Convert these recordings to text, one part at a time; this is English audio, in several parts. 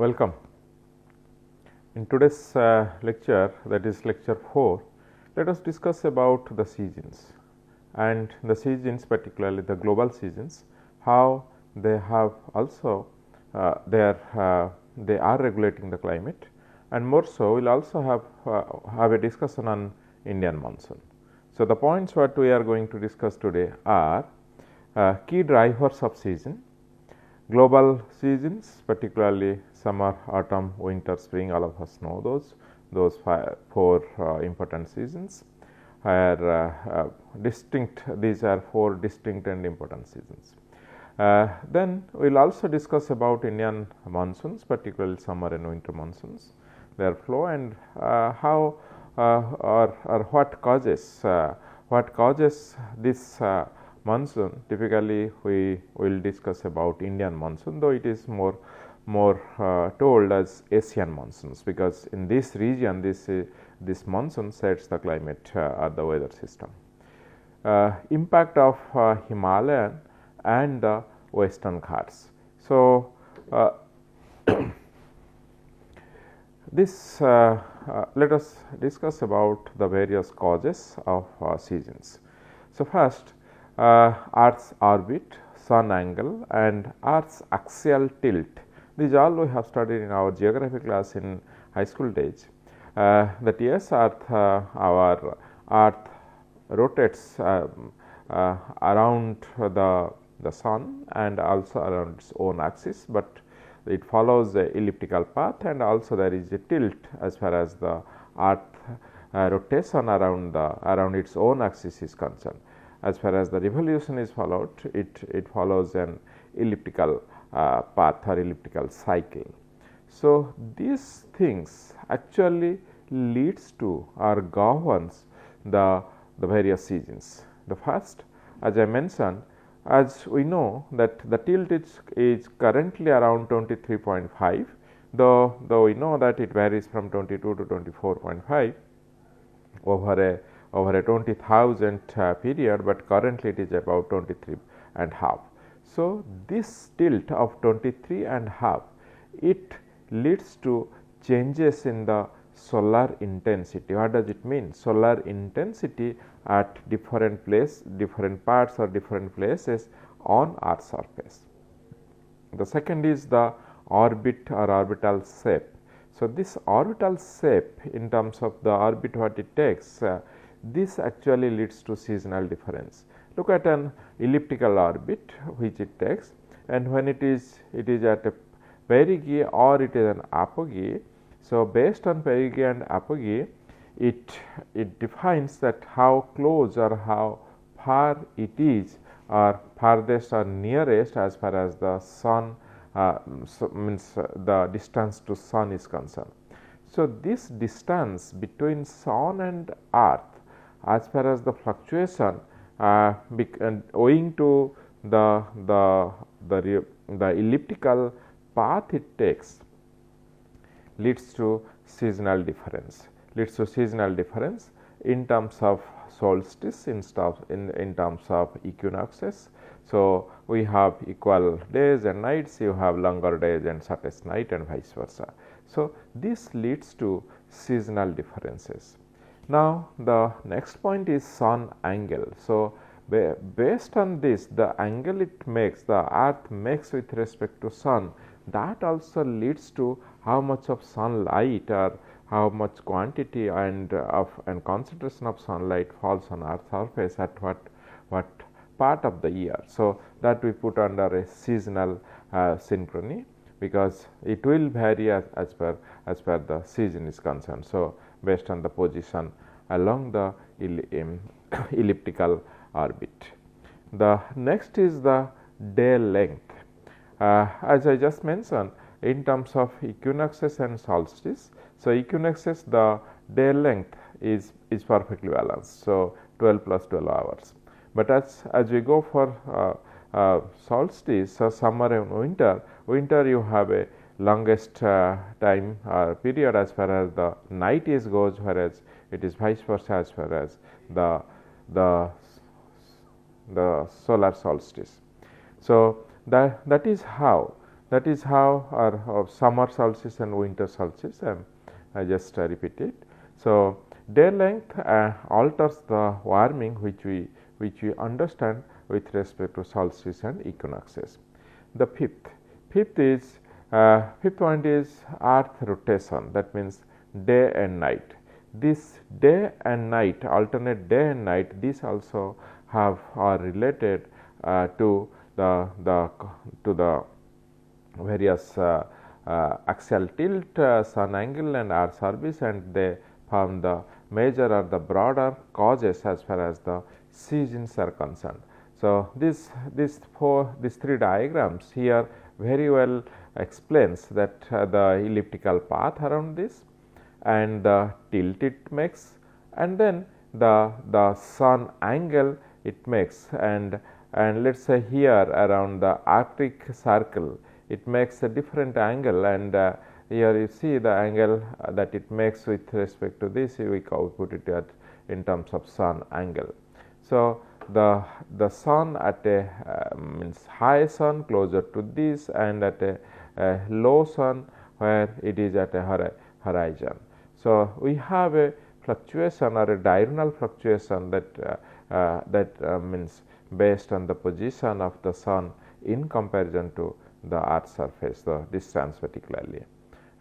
Welcome. In today's lecture, that is lecture 4, let us discuss about the seasons and the seasons, particularly the global seasons, how they have also they are regulating the climate, and more so we will also have a discussion on Indian monsoon. So, the points what we are going to discuss today are key drivers of season, global seasons, particularly summer, autumn, winter, spring, all of us know those four important seasons are distinct. These are 4 distinct and important seasons. Then we will also discuss about Indian monsoons, particularly summer and winter monsoons, their flow, and how or what causes this monsoon. Typically we will discuss about Indian monsoon, though it is more told as Asian monsoons, because in this region this monsoon sets the climate or the weather system. Impact of Himalayan and the Western Ghats. So, this let us discuss about the various causes of seasons. So, first Earth's orbit, sun angle and Earth's axial tilt. These all we have studied in our geography class in high school days. That yes, our Earth rotates around the sun and also around its own axis, but it follows the elliptical path, and also there is a tilt as far as the Earth rotation around its own axis is concerned. As far as the revolution is followed, it follows an elliptical path or elliptical cycle. So, these things actually leads to or governs the various seasons. The first, as I mentioned, as we know that the tilt is currently around 23.5, though we know that it varies from 22 to 24.5 over a 20,000 period, but currently it is about 23 and half. So, this tilt of 23 and half, it leads to changes in the solar intensity. What does it mean? Solar intensity at different parts or different places on Earth's surface. The second is the orbit or orbital shape. So, this orbital shape, in terms of the orbit what it takes, this actually leads to seasonal difference. Look at an elliptical orbit which it takes, and when it is at a perigee or it is an apogee. So, based on perigee and apogee, it defines that how close or how far it is, or farthest or nearest as far as the sun means the distance to sun is concerned. So, this distance between sun and earth, as far as the fluctuation owing to the elliptical path it takes, leads to seasonal difference. In terms of solstice, in terms of equinoxes. So, we have equal days and nights, you have longer days and shortest night, and vice versa. So, this leads to seasonal differences. Now, the next point is sun angle. So, based on this, the angle it makes, the earth makes with respect to sun, that also leads to how much of sunlight or how much quantity and concentration of sunlight falls on Earth's surface at what part of the year. So, that we put under a seasonal synchrony, because it will vary as per the season is concerned. So, based on the position along the elliptical orbit. The next is the day length. As I just mentioned, in terms of equinoxes and solstice. So, equinoxes, the day length is perfectly balanced. So, 12 plus 12 hours. But as we go for solstice, so summer and winter you have a longest time period as far as the night is goes, whereas it is vice versa as far as the solar solstice. So, that is how That is how our summer solstice and winter solstice, I just repeat it. So, day length alters the warming which we understand with respect to solstice and equinoxes. The fifth is fifth point is earth rotation, that means day and night. This day and night, alternate day and night, these also are related to the various axial tilt, sun angle and earth surface, and they form the major or the broader causes as far as the seasons are concerned. So, these three diagrams here very well explains that the elliptical path around this and the tilt it makes, and then the sun angle it makes, and let us say here around the Arctic circle it makes a different angle, and here you see the angle that it makes with respect to this, we put it at in terms of sun angle. So, the sun at a means high sun closer to this, and at a low sun where it is at a horizon. So, we have a fluctuation or a diurnal fluctuation that means based on the position of the sun in comparison to the earth surface, the distance particularly.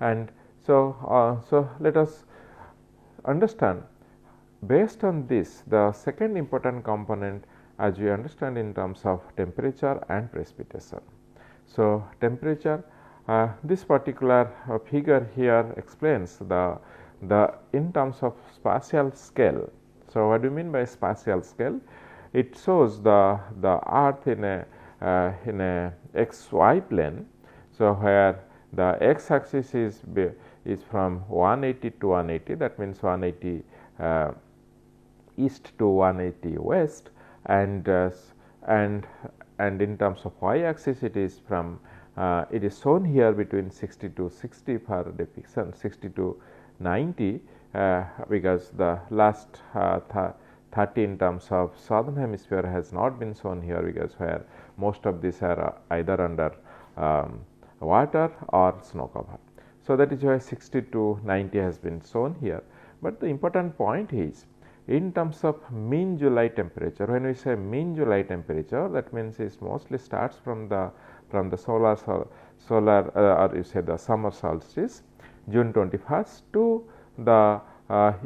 And so let us understand based on this the second important component as we understand in terms of temperature and precipitation. So, temperature, this particular figure here explains the in terms of spatial scale. So, what do you mean by spatial scale? It shows the earth in a xy plane. So, where the x axis is from 180 to 180, that means 180 east to 180 west, and in terms of y axis it is from it is shown here between 60 to 60 for depiction, 60 to 90 because the last 30 in terms of southern hemisphere has not been shown here, because where most of these are either under water or snow cover. So, that is why 60 to 90 has been shown here, but the important point is in terms of mean July temperature. When we say mean July temperature, that means it mostly starts from the solar or you say the summer solstice June 21st to the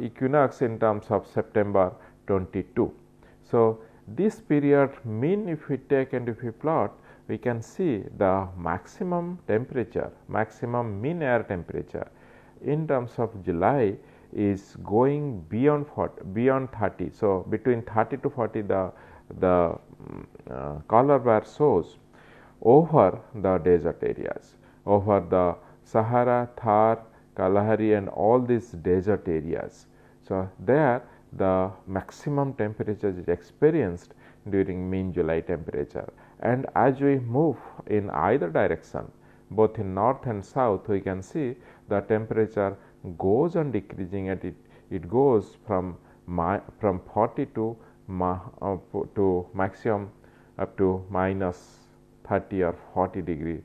equinox in terms of September 22. So, this period mean if we take and if we plot, we can see the maximum temperature, maximum mean air temperature in terms of July is going beyond 30. So, between 30 to 40 the color bar shows over the desert areas, over the Sahara, Thar, Kalahari and all these desert areas. So, there the maximum temperature is experienced during mean July temperature, and as we move in either direction, both in north and south, we can see the temperature goes on decreasing, and it goes from 40 to maximum up to minus 30 or 40 degree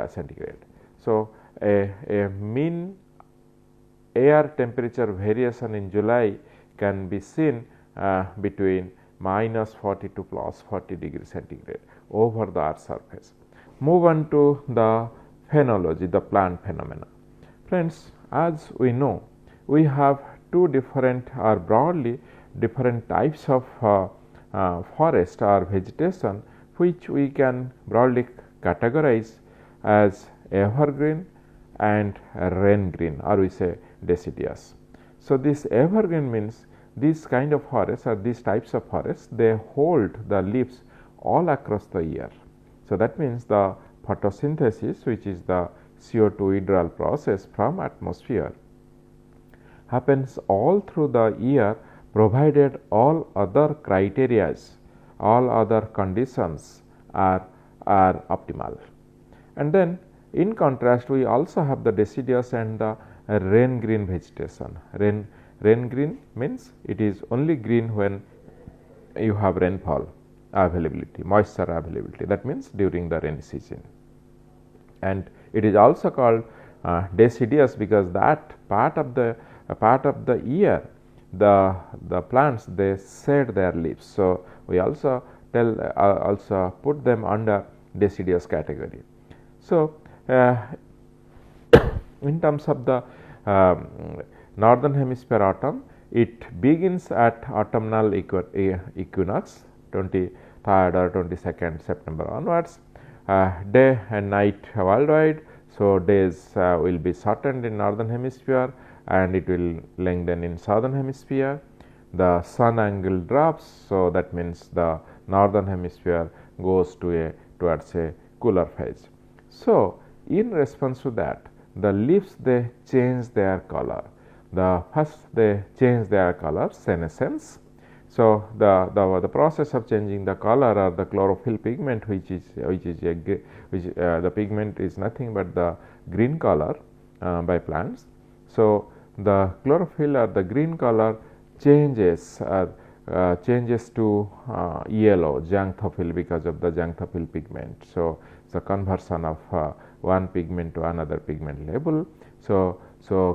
centigrade. So, a mean air temperature variation in July can be seen between minus 40 to plus 40 degree centigrade over the earth surface. Move on to the phenology, the plant phenomena. Friends, as we know, we have two different or broadly different types of forest or vegetation, which we can broadly categorize as evergreen and rain green, or we say deciduous. So, this evergreen means these kind of forests or these types of forests, they hold the leaves all across the year. So, that means the photosynthesis, which is the CO2 withdrawal process from atmosphere, happens all through the year, provided all other criteria, all other conditions are optimal. And then in contrast, we also have the deciduous and the rain green vegetation. Rain green means it is only green when you have rainfall availability, moisture availability, that means during the rainy season. and it is also called deciduous because that part of the year the plants they shed their leaves. So, we also also put them under deciduous category. So, in terms of the northern hemisphere autumn, it begins at autumnal equinox 23rd or 22nd September onwards, day and night worldwide. So, days will be shortened in northern hemisphere and it will lengthen in southern hemisphere. The sun angle drops. So, that means the northern hemisphere goes towards a cooler phase. So, in response to that, the leaves they change their color. First they change their color, senescence. So, the process of changing the color or the chlorophyll pigment, the pigment is nothing but the green color by plants. So, the chlorophyll or the green color changes to yellow xanthophyll because of the xanthophyll pigment. So, the conversion of one pigment to another pigment label. So,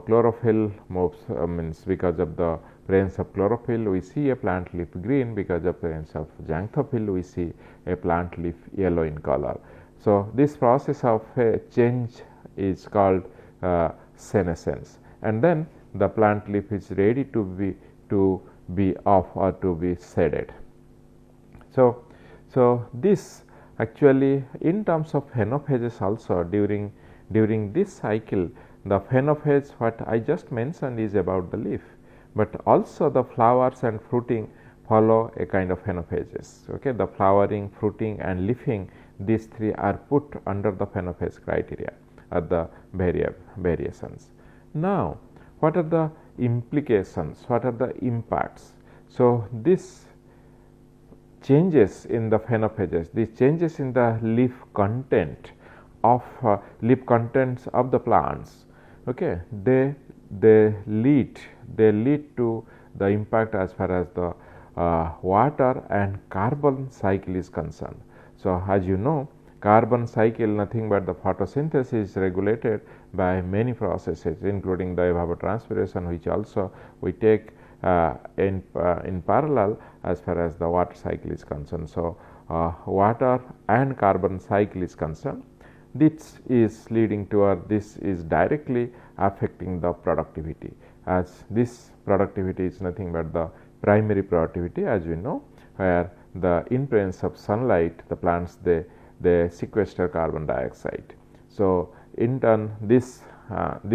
chlorophyll moves means because of the presence of chlorophyll we see a plant leaf green, because of presence of xanthophyll we see a plant leaf yellow in color. So, this process of change is called senescence, and then the plant leaf is ready to be off or to be shaded. So, this actually in terms of phenophases also during this cycle, the phenophase what I just mentioned is about the leaf, but also the flowers and fruiting follow a kind of phenophases. Okay, the flowering, fruiting and leafing, these three are put under the phenophase criteria or the variations. Now, what are the implications? What are the impacts? So, this changes in the phenophases, these changes in the leaf content of contents of the plants, okay, they lead to the impact as far as the water and carbon cycle is concerned. So, as you know, carbon cycle nothing but the photosynthesis is regulated by many processes, including the evapotranspiration, which also we take in parallel as far as the water cycle is concerned. So, water and carbon cycle is concerned, this is leading to this is directly affecting the productivity, as this productivity is nothing but the primary productivity, as we know, where the in presence of sunlight the plants they sequester carbon dioxide. So, in turn this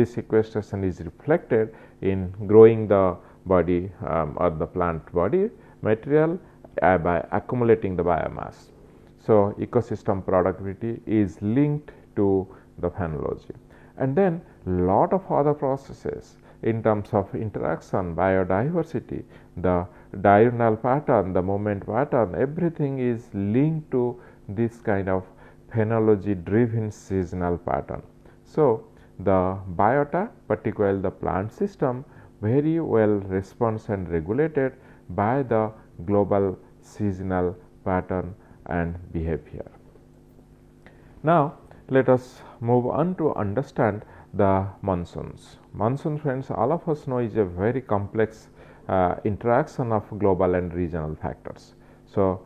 sequestration is reflected in growing the body or the plant body material by accumulating the biomass. So, ecosystem productivity is linked to the phenology, and then lot of other processes in terms of interaction, biodiversity, the diurnal pattern, the movement pattern, everything is linked to this kind of phenology driven seasonal pattern. So, the biota, particularly the plant system, very well responds and regulated by the global seasonal pattern and behavior. Now, let us move on to understand the monsoons. Monsoon, friends, all of us know is a very complex interaction of global and regional factors. So,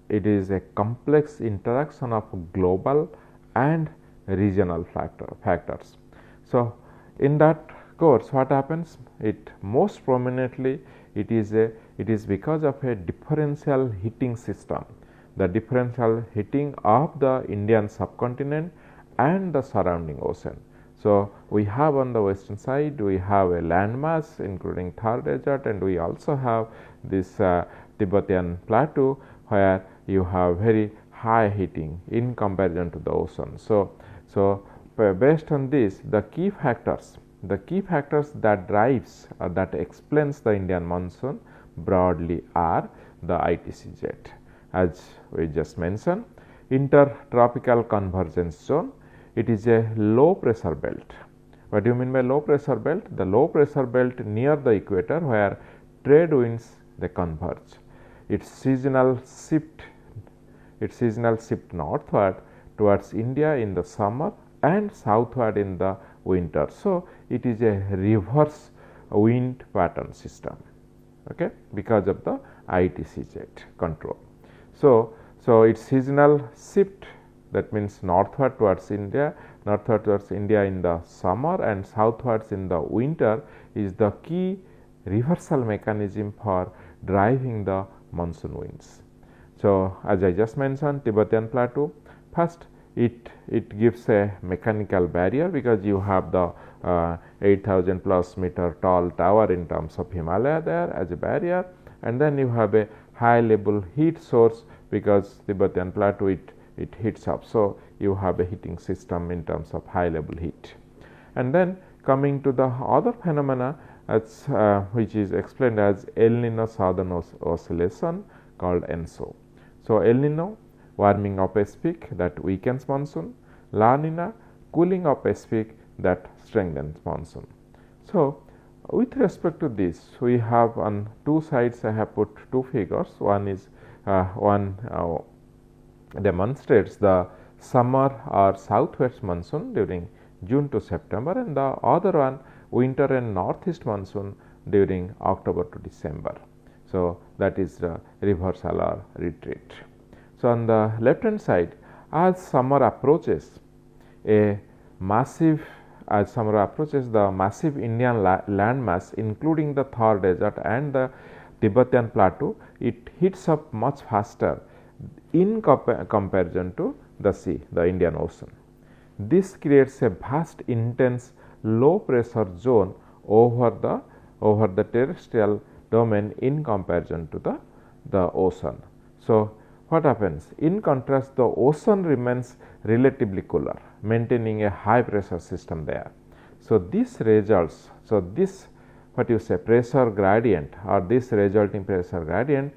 it is a complex interaction of global and regional factors. So, in that course what happens? It most prominently it is because of a differential heating system, the differential heating of the Indian subcontinent and the surrounding ocean. So, we have on the western side we have a landmass including Thar desert, and we also have this Tibetan plateau where you have very high heating in comparison to the ocean. So, based on this, the key factors that drives or that explains the Indian monsoon broadly are the ITCZ. As we just mentioned, intertropical convergence zone, it is a low pressure belt. What do you mean by low pressure belt? The low pressure belt near the equator where trade winds they converge. Its seasonal shift northward towards India in the summer and southward in the winter. So, it is a reverse wind pattern system, okay, because of the IITs control. So, its seasonal shift, that means northward towards India in the summer and southwards in the winter, is the key reversal mechanism for driving the monsoon winds. So, as I just mentioned, Tibetan Plateau, first it gives a mechanical barrier because you have the 8,000 plus meter tall tower in terms of Himalaya there as a barrier, and then you have a high level heat source because Tibetan Plateau it heats up. So, you have a heating system in terms of high level heat. And then coming to the other phenomena which is explained as El Nino Southern Oscillation called ENSO. So, El Nino, warming of Pacific, that weakens monsoon. La Nina, cooling of Pacific, that strengthens monsoon. So, with respect to this, we have on two sides I have put two figures. One is demonstrates the summer or southwest monsoon during June to September, and the other one winter and northeast monsoon during October to December. So, that is the reversal or retreat. So, on the left hand side, as summer approaches the massive Indian landmass, including the Thar Desert and the Tibetan Plateau, it heats up much faster in comparison to the sea, the Indian Ocean. This creates a vast, intense, low pressure zone over the terrestrial domain in comparison to the ocean. So, what happens? In contrast, the ocean remains relatively cooler, maintaining a high pressure system there. So, this results, pressure gradient or this resulting pressure gradient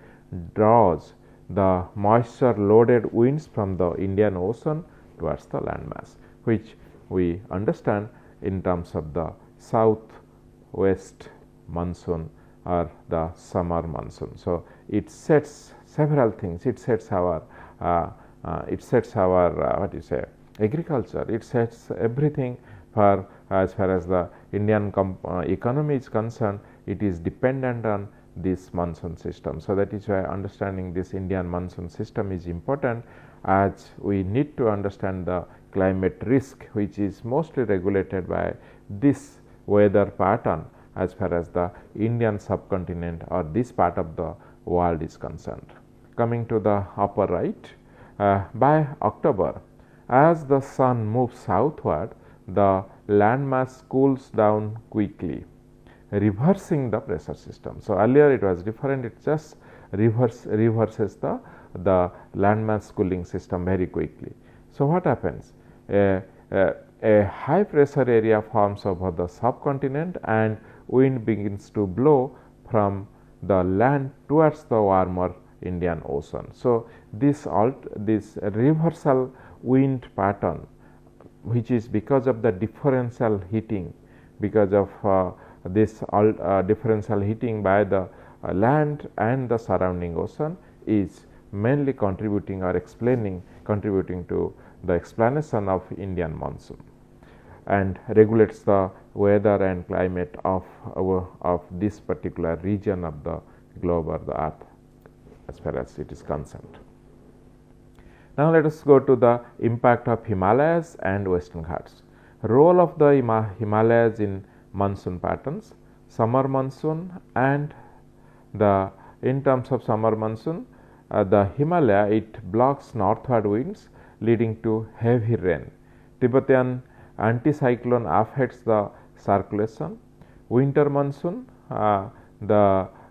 draws the moisture loaded winds from the Indian Ocean towards the landmass, which we understand in terms of the southwest monsoon or the summer monsoon. So, it sets several things. It sets our agriculture. It sets everything for as far as the Indian economy is concerned. It is dependent on this monsoon system. So, that is why understanding this Indian monsoon system is important, as we need to understand the climate risk, which is mostly regulated by this weather pattern as far as the Indian subcontinent or this part of the world is concerned. Coming to the upper right, by October, as the sun moves southward, the landmass cools down quickly, reversing the pressure system. So, earlier it was different, it just reverses the landmass cooling system very quickly. So, what happens? A high pressure area forms over the subcontinent and wind begins to blow from the land towards the warmer Indian Ocean. So, this reversal wind pattern, which is because of the differential heating, because of this differential heating by the land and the surrounding ocean, is mainly contributing to the explanation of Indian monsoon and regulates the weather and climate of this particular region of the globe or the earth as far as it is concerned. Now, let us go to the impact of Himalayas and Western Ghats. Role of the Himalayas in monsoon patterns. Summer monsoon, and in terms of summer monsoon, the Himalaya, it blocks northward winds leading to heavy rain. Tibetan anticyclone affects the circulation. Winter monsoon,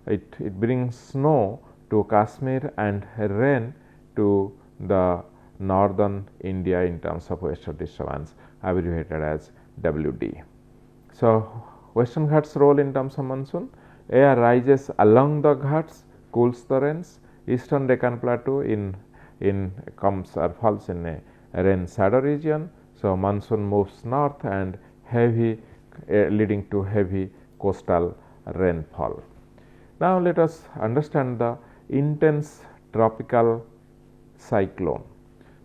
it brings snow to Kashmir and rain to the northern India in terms of western disturbance, abbreviated as WD. So, Western Ghats role in terms of monsoon: air rises along the Ghats, cools the rains. Eastern Deccan Plateau comes or falls in a rain shadow region. So, monsoon moves north and leading to heavy coastal rainfall. Now, let us understand the intense tropical cyclone.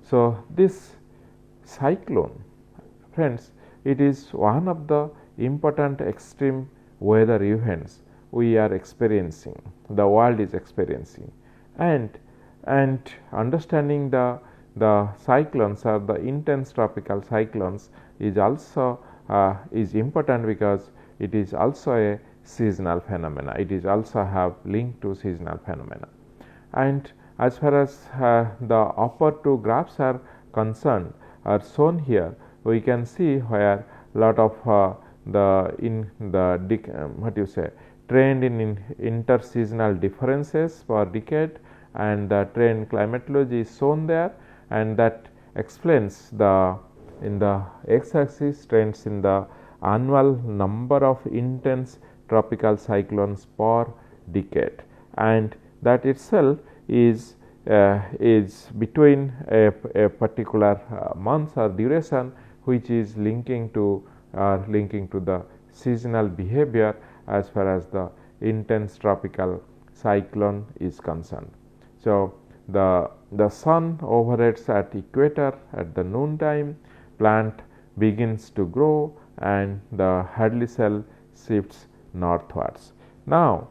So, this cyclone, friends, it is one of the important extreme weather events we are experiencing, the world is experiencing, and understanding the cyclones or the intense tropical cyclones is also is important because it is also a seasonal phenomena. It is also have link to seasonal phenomena. And as far as the upper two graphs are concerned, are shown here, we can see where lot of what you say trend in interseasonal differences per decade, and the trend climatology is shown there, and that explains the in the x-axis trends in the annual number of intense tropical cyclones per decade, and that itself is between a particular month or duration, which is linking to the seasonal behavior as far as the intense tropical cyclone is concerned. So, the sun overheads at equator at the noon time, plant begins to grow and the Hadley cell shifts northwards. Now,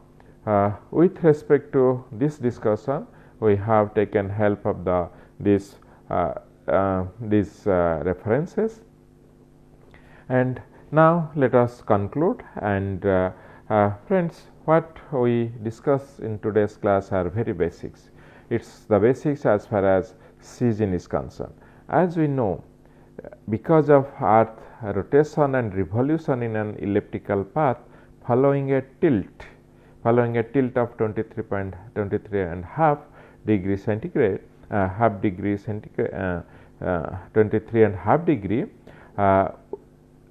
with respect to this discussion, we have taken help of these references, and now let us conclude. And friends, what we discuss in today's class are very basics. It's the basics as far as season is concerned. As we know, because of Earth rotation and revolution in an elliptical path following a tilt of 23 and half degree centigrade, 23 and half degree,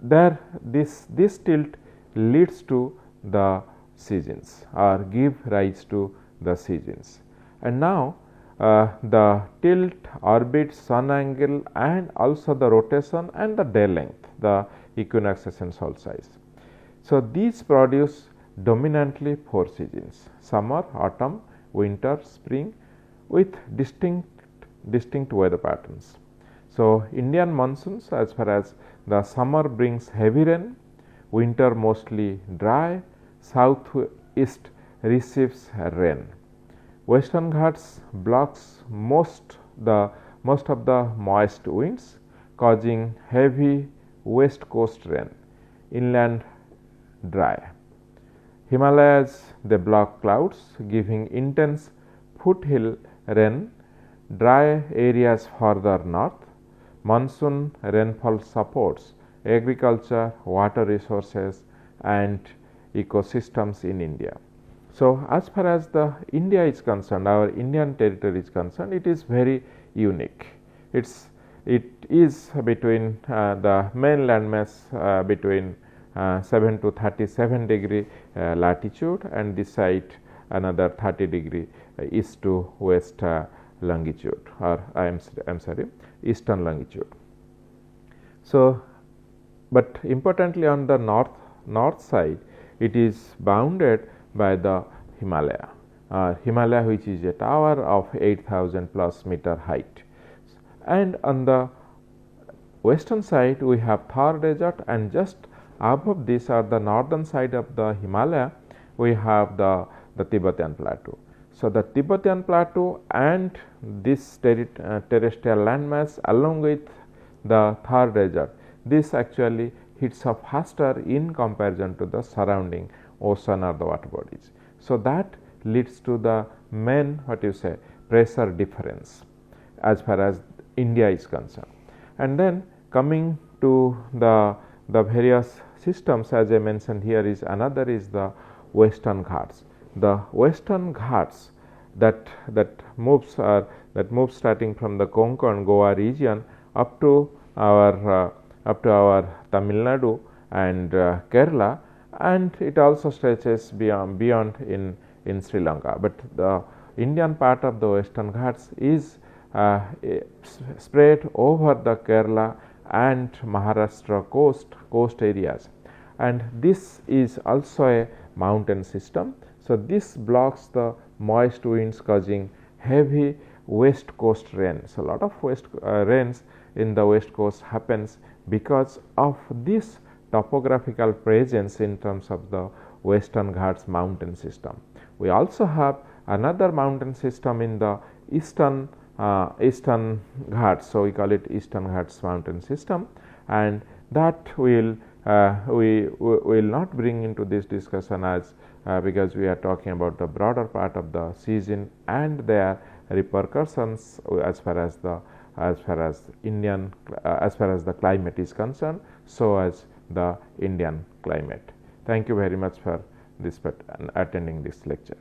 there this tilt leads to the seasons or give rise to the seasons. And now the tilt, orbit, sun angle, and also the rotation and the day length, the equinoxes and solstices. So these produce dominantly 4 seasons: summer, autumn, winter, spring, with distinct weather patterns. So Indian monsoons, as far as the summer brings heavy rain, winter mostly dry, southeast receives rain. Western Ghats blocks most of the moist winds, causing heavy west coast rain, inland dry. Himalayas, they block clouds, giving intense foothill rain, dry areas further north. Monsoon rainfall supports agriculture, water resources, and ecosystems in India. So as far as the India is concerned, our Indian territory is concerned, it is very unique. It is between the main landmass between 7 to 37 degree latitude, and this side another 30 degree east to west longitude, or I am sorry, eastern longitude. So, but importantly on the north side, it is bounded by the Himalaya, which is a tower of 8,000 plus meter height, and on the western side we have Thar desert, and just above this, or the northern side of the Himalaya, we have the Tibetan plateau. So the Tibetan plateau and this terrestrial landmass along with the Thar desert, this actually heats up faster in comparison to the surrounding ocean or the water bodies. So that leads to the main pressure difference as far as India is concerned. And then coming to the various systems, as I mentioned here, is another is the Western Ghats. The Western Ghats that moves starting from the Konkan Goa region up to our Tamil Nadu and Kerala, and it also stretches beyond in Sri Lanka. But the Indian part of the Western Ghats is spread over the Kerala and Maharashtra coast areas, and this is also a mountain system. So this blocks the moist winds, causing heavy west coast rain. So a lot of west rains in the west coast happens because of this topographical presence in terms of the Western Ghats mountain system. We also have another mountain system in the eastern Ghats. So, we call it Eastern Ghats mountain system, and that we will not bring into this discussion as because we are talking about the broader part of the season and their repercussions as far as the Indian as far as the climate is concerned, so as the Indian climate. Thank you very much for this attending this lecture.